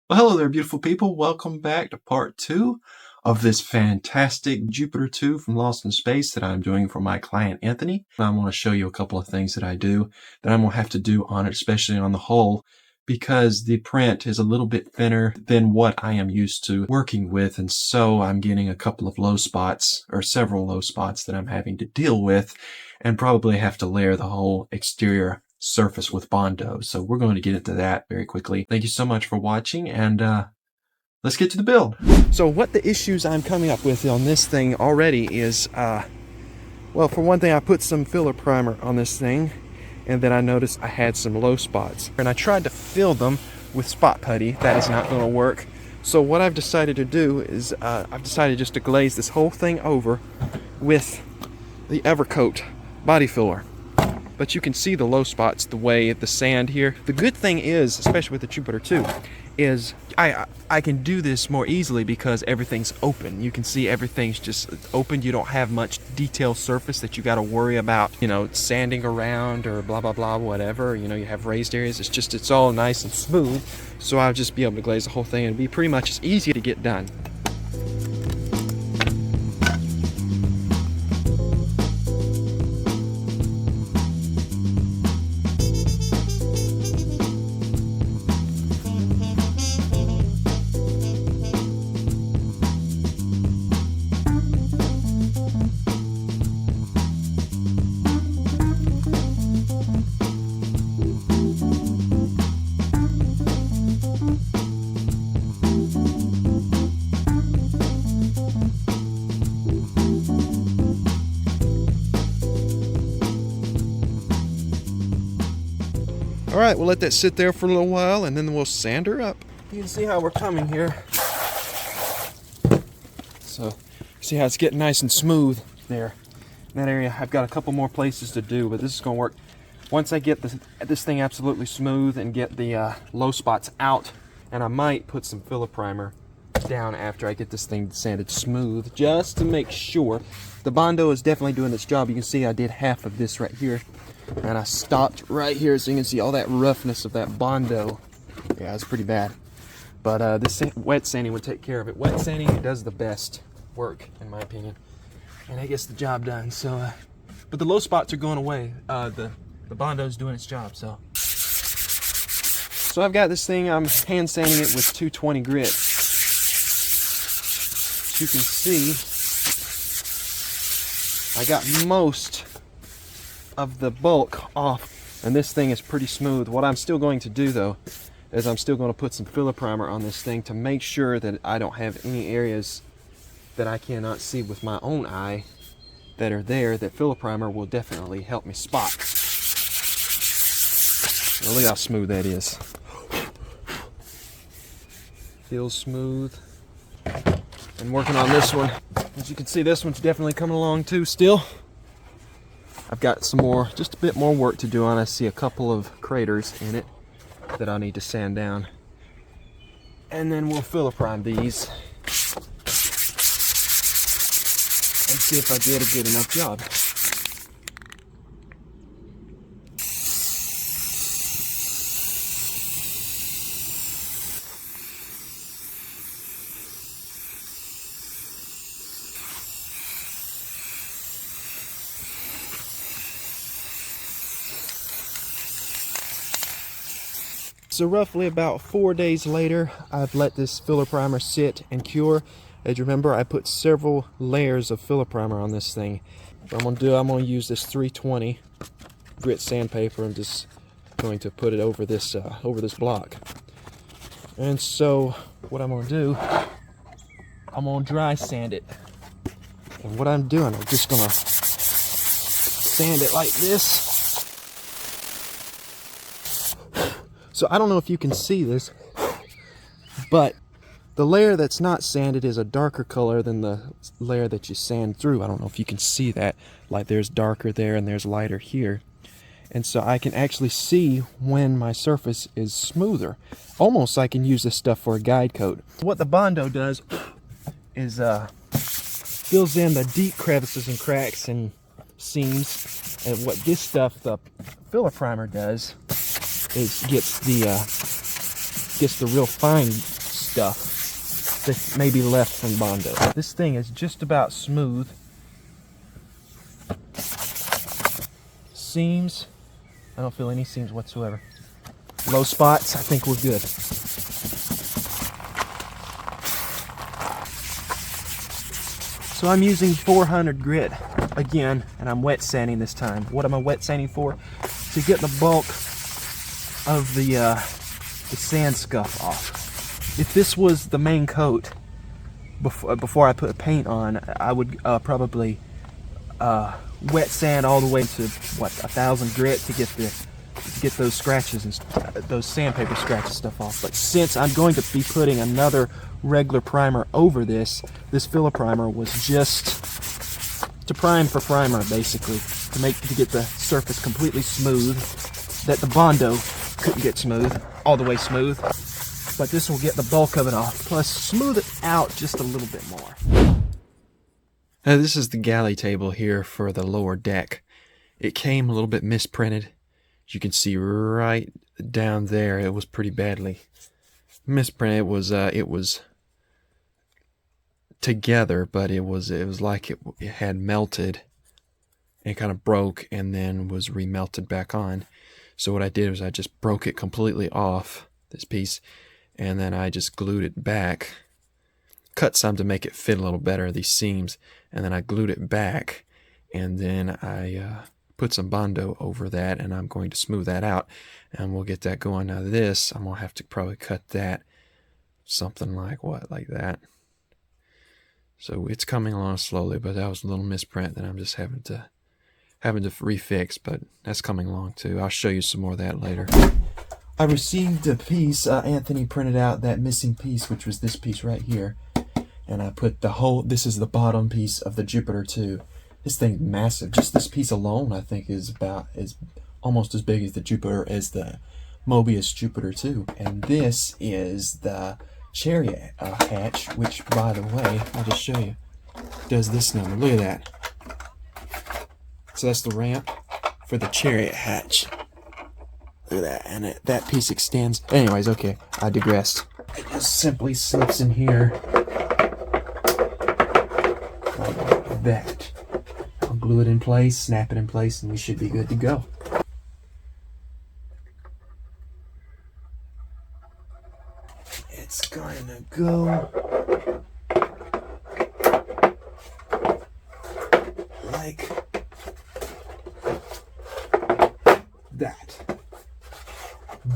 Well, hello there, beautiful people. Welcome back to part 2 of this fantastic Jupiter 2 from Lost in Space that I'm doing for my client, Anthony. I want to show you a couple of things that I do that I'm going to have to do on it, especially on the hull, because the print is a little bit thinner than what I am used to working with, and so I'm getting a couple of low spots, or several low spots that I'm having to deal with, and probably have to layer the whole exterior surface with Bondo. So we're going to get into that very quickly. Thank you so much for watching, and let's get to the build. So what the issues I'm coming up with on this thing already is, well, for one thing, I put some filler primer on this thing, and then I noticed I had some low spots. And I tried to fill them with spot putty. That is not going to work. So what I've decided to do is, I've decided just to glaze this whole thing over with the Evercoat body filler. But you can see the low spots, the way the sand here. The good thing is, especially with the Jupiter 2, is I can do this more easily because everything's open. You can see everything's just open. You don't have much detailed surface that you got to worry about, you know, sanding around or blah, blah, blah, whatever. You know, you have raised areas. It's all nice and smooth. So I'll just be able to glaze the whole thing and it'll be pretty much as easy to get done. All right, we'll let that sit there for a little while and then we'll sand her up. You can see how we're coming here. So, see how it's getting nice and smooth there. In that area, I've got a couple more places to do, but this is gonna work. Once I get this thing absolutely smooth and get the low spots out, and I might put some filler primer down after I get this thing sanded smooth, just to make sure. The Bondo is definitely doing its job. You can see I did half of this right here. And I stopped right here so you can see all that roughness of that Bondo. Yeah, it's pretty bad. But this wet sanding would take care of it. Wet sanding, it does the best work, in my opinion. And it gets the job done. So, but the low spots are going away. The Bondo's doing its job, so. So I've got this thing, I'm hand sanding it with 220 grit. As you can see, I got most of the bulk off, and this thing is pretty smooth. What I'm still going to do though is I'm still going to put some filler primer on this thing to make sure that I don't have any areas that I cannot see with my own eye that are there. That filler primer will definitely help me spot. Well, look how smooth that is. Feels smooth. And working on this one, as you can see, this one's definitely coming along too still. I've got some more, just a bit more work to do on. I see a couple of craters in it that I need to sand down. And then we'll filler prime these and see if I did a good enough job. So roughly about 4 days later, I've let this filler primer sit and cure. As you remember, I put several layers of filler primer on this thing. What I'm gonna use this 320 grit sandpaper. I'm just going to put it over this block. And so what I'm gonna do, I'm gonna dry sand it. And what I'm doing, I'm just gonna sand it like this. So I don't know if you can see this, but the layer that's not sanded is a darker color than the layer that you sand through. I don't know if you can see that. Like there's darker there and there's lighter here. And so I can actually see when my surface is smoother. Almost I can use this stuff for a guide coat. What the Bondo does is fills in the deep crevices and cracks and seams. And what this stuff, the filler primer, does is gets the real fine stuff that may be left from Bondo. This thing is just about smooth. Seams, I don't feel any seams whatsoever. Low spots, I think we're good. So I'm using 400 grit again, and I'm wet sanding this time. What am I wet sanding for? To get the bulk of the sand scuff off. If this was the main coat before I put paint on, I would probably wet sand all the way to what, 1,000 grit to get those scratches and those sandpaper scratches stuff off. But since I'm going to be putting another regular primer over this filler primer was just to prime for primer, basically, to get the surface completely smooth, that the Bondo couldn't get smooth, all the way smooth. But this will get the bulk of it off, plus smooth it out just a little bit more. Now this is the galley table here for the lower deck. It came a little bit misprinted. As you can see right down there, it was pretty badly misprinted. It was together, but it was like it had melted and kind of broke and then was remelted back on. So what I did was I just broke it completely off, this piece, and then I just glued it back, cut some to make it fit a little better, these seams, and then I glued it back, and then I put some Bondo over that, and I'm going to smooth that out, and we'll get that going. Now this, I'm going to have to probably cut that something like that. So it's coming along slowly, but that was a little misprint that I'm just having to refix, but that's coming along too. I'll show you some more of that later. I received a piece, Anthony printed out that missing piece, which was this piece right here, and I put this is the bottom piece of the Jupiter 2. This thing's massive. Just this piece alone, I think, is almost as big as the Mobius Jupiter 2. And this is the chariot hatch, which, by the way, I'll just show you, does this number. Look at that. So that's the ramp for the chariot hatch. Look at that, and that piece extends. Anyways, okay, I digressed. It just simply slips in here like that. I'll glue it in place, snap it in place, and we should be good to go. It's going to go like that.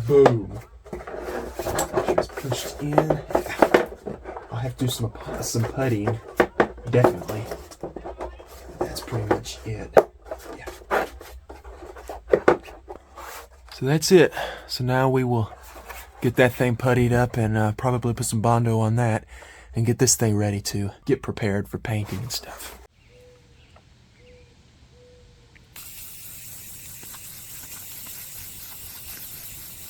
Boom. Just pushed in. I'll have to do some puttying, definitely. That's pretty much it. Yeah. So that's it. So now we will get that thing puttied up and probably put some Bondo on that and get this thing ready to get prepared for painting and stuff.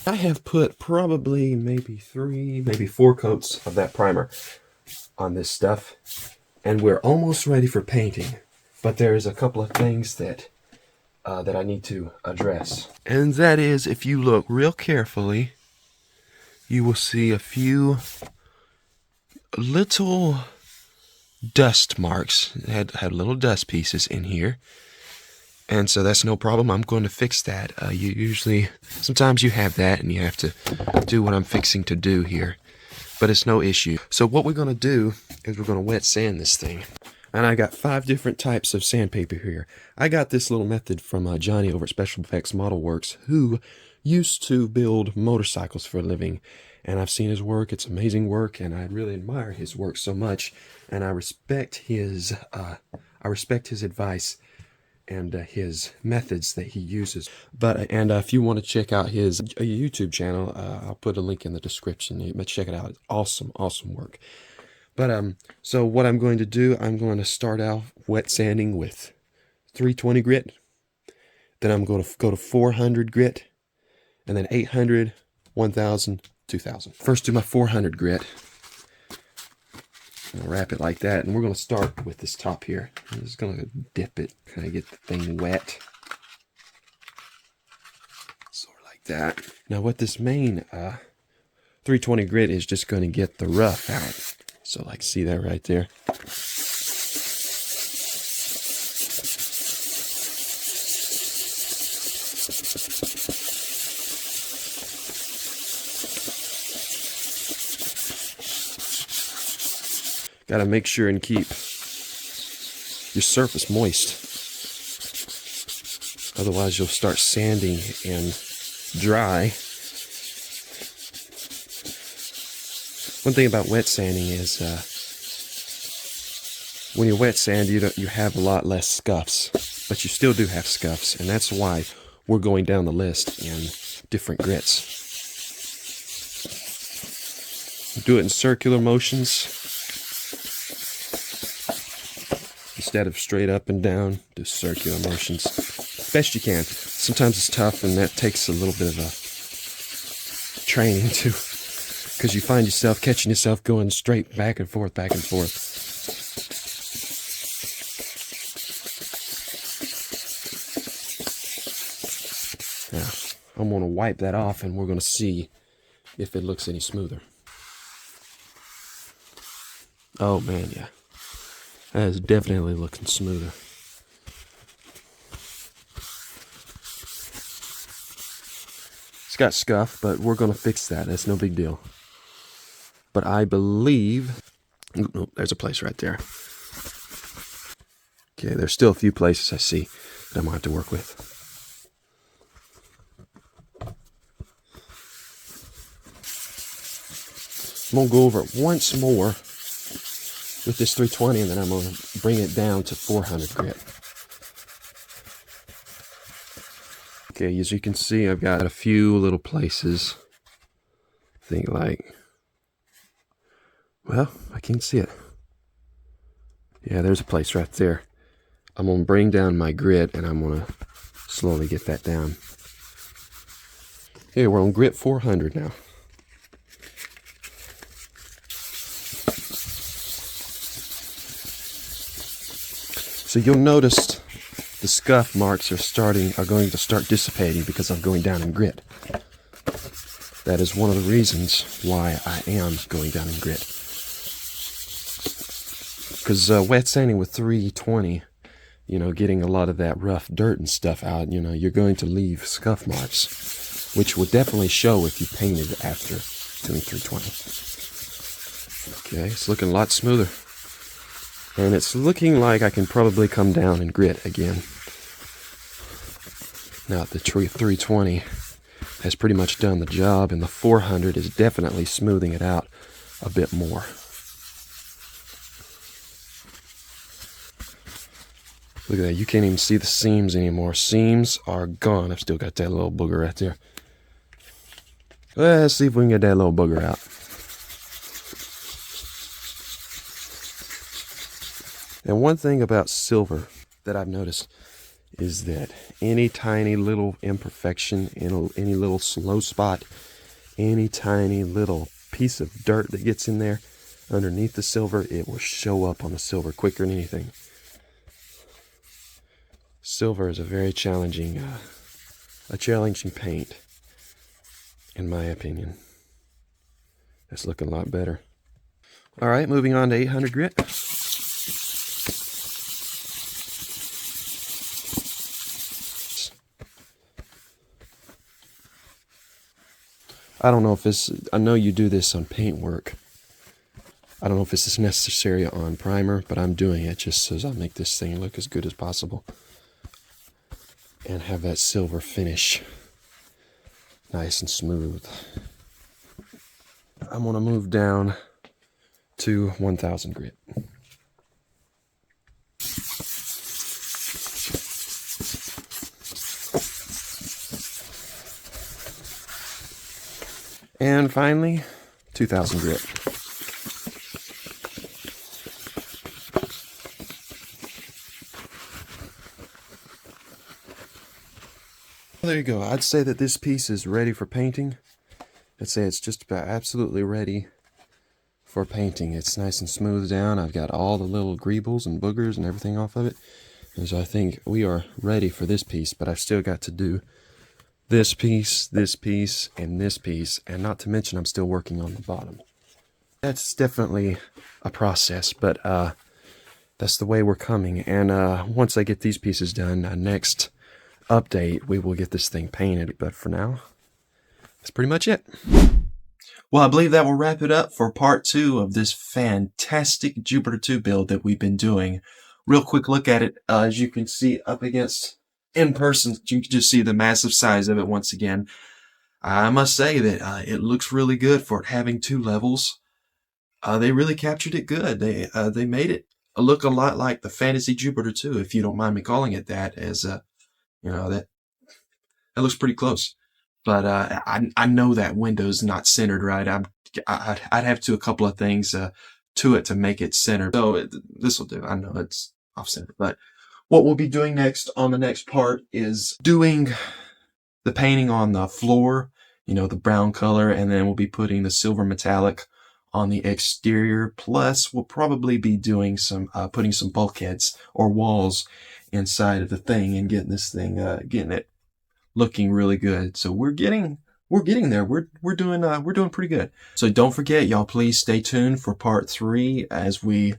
I have put probably maybe 3, maybe 4 coats of that primer on this stuff, and we're almost ready for painting. But there's a couple of things that I need to address, and that is, if you look real carefully, you will see a few little dust marks. It had little dust pieces in here. And so that's no problem. I'm going to fix that. Sometimes you have that and you have to do what I'm fixing to do here. But it's no issue. So what we're going to do is we're going to wet sand this thing. And I got 5 different types of sandpaper here. I got this little method from Johnny over at Special Effects Model Works, who used to build motorcycles for a living. And I've seen his work. It's amazing work, and I really admire his work so much. And I respect his advice and his methods that he uses. And if you want to check out his YouTube channel, I'll put a link in the description. But check it out. It's awesome, awesome work. But so what I'm going to do, I'm going to start out wet sanding with 320 grit. Then I'm going to go to 400 grit, and then 800, 1000, 2000. First, do my 400 grit. I'll wrap it like that, and we're going to start with this top here. I'm just going to dip it, kind of get the thing wet. Sort of like that. Now what this main 320 grit is just going to get the rough out. So like, see that right there? Got to make sure and keep your surface moist. Otherwise you'll start sanding and dry. One thing about wet sanding is when you wet sand, you have a lot less scuffs, but you still do have scuffs, and that's why we're going down the list in different grits. Do it in circular motions instead of straight up and down. Do circular motions best you can. Sometimes it's tough, and that takes a little bit of a training too, because you find yourself catching yourself going straight back and forth, back and forth. Now, I'm going to wipe that off, and we're going to see if it looks any smoother. Oh man, yeah. That is definitely looking smoother. It's got scuff, but we're going to fix that. That's no big deal. But I believe... Oh, there's a place right there. Okay, there's still a few places I see that I'm going to have to work with. I'm going to go over it once more with this 320, and then I'm going to bring it down to 400 grit. Okay, as you can see, I've got a few little places. I think like, well, I can't see it. Yeah, there's a place right there. I'm going to bring down my grit, and I'm going to slowly get that down. Okay, we're on grit 400 now. So you'll notice the scuff marks are going to start dissipating because I'm going down in grit. That is one of the reasons why I am going down in grit. Because wet sanding with 320, getting a lot of that rough dirt and stuff out, you're going to leave scuff marks, which will definitely show if you painted after doing 320. Okay, it's looking a lot smoother. And it's looking like I can probably come down in grit again. Now the 320 has pretty much done the job, and the 400 is definitely smoothing it out a bit more. Look at that, you can't even see the seams anymore. Seams are gone. I've still got that little booger right there. Let's see if we can get that little booger out. And one thing about silver that I've noticed is that any tiny little imperfection, any little slow spot, any tiny little piece of dirt that gets in there underneath the silver, it will show up on the silver quicker than anything. Silver is a very challenging paint, in my opinion. That's looking a lot better. All right, moving on to 800 grit. I don't know if this, I know you do this on paint work. I don't know if this is necessary on primer, but I'm doing it just so I'll make this thing look as good as possible. And have that silver finish nice and smooth. I'm going to move down to 1000 grit. And finally, 2000 grit. There you go. I'd say that this piece is ready for painting. I'd say it's just about absolutely ready for painting. It's nice and smooth down. I've got all the little greebles and boogers and everything off of it. And so I think we are ready for this piece, but I've still got to do this piece, and this piece, and not to mention I'm still working on the bottom. That's definitely a process, but that's the way we're coming. And once I get these pieces done, next update, we will get this thing painted. But for now, that's pretty much it. Well, I believe that will wrap it up for part 2 of this fantastic Jupiter 2 build that we've been doing. Real quick look at it. As you can see up against in person, you can just see the massive size of it once again. I must say that it looks really good for it having 2 levels. They really captured it good. They made it look a lot like the Fantasy Jupiter 2, if you don't mind me calling it that, as that looks pretty close. But I know that window's not centered right. I'd have to do a couple of things to it to make it centered. So this will do. I know it's off center, but what we'll be doing next on the next part is doing the painting on the floor, the brown color, and then we'll be putting the silver metallic on the exterior. Plus, we'll probably be doing some putting some bulkheads or walls inside of the thing and getting this thing getting it looking really good. So we're getting there. We're doing pretty good. So don't forget, y'all, please stay tuned for part 3 as we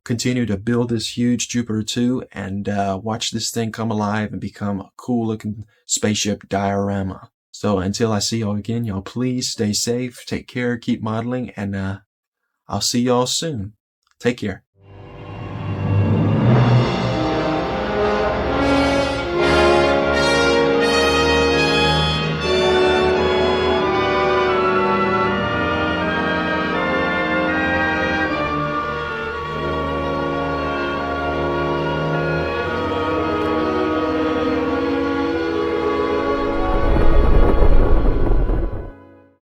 continue to build this huge Jupiter 2 and watch this thing come alive and become a cool looking spaceship diorama. So until I see y'all again, y'all please stay safe, take care, keep modeling, and I'll see y'all soon. Take care.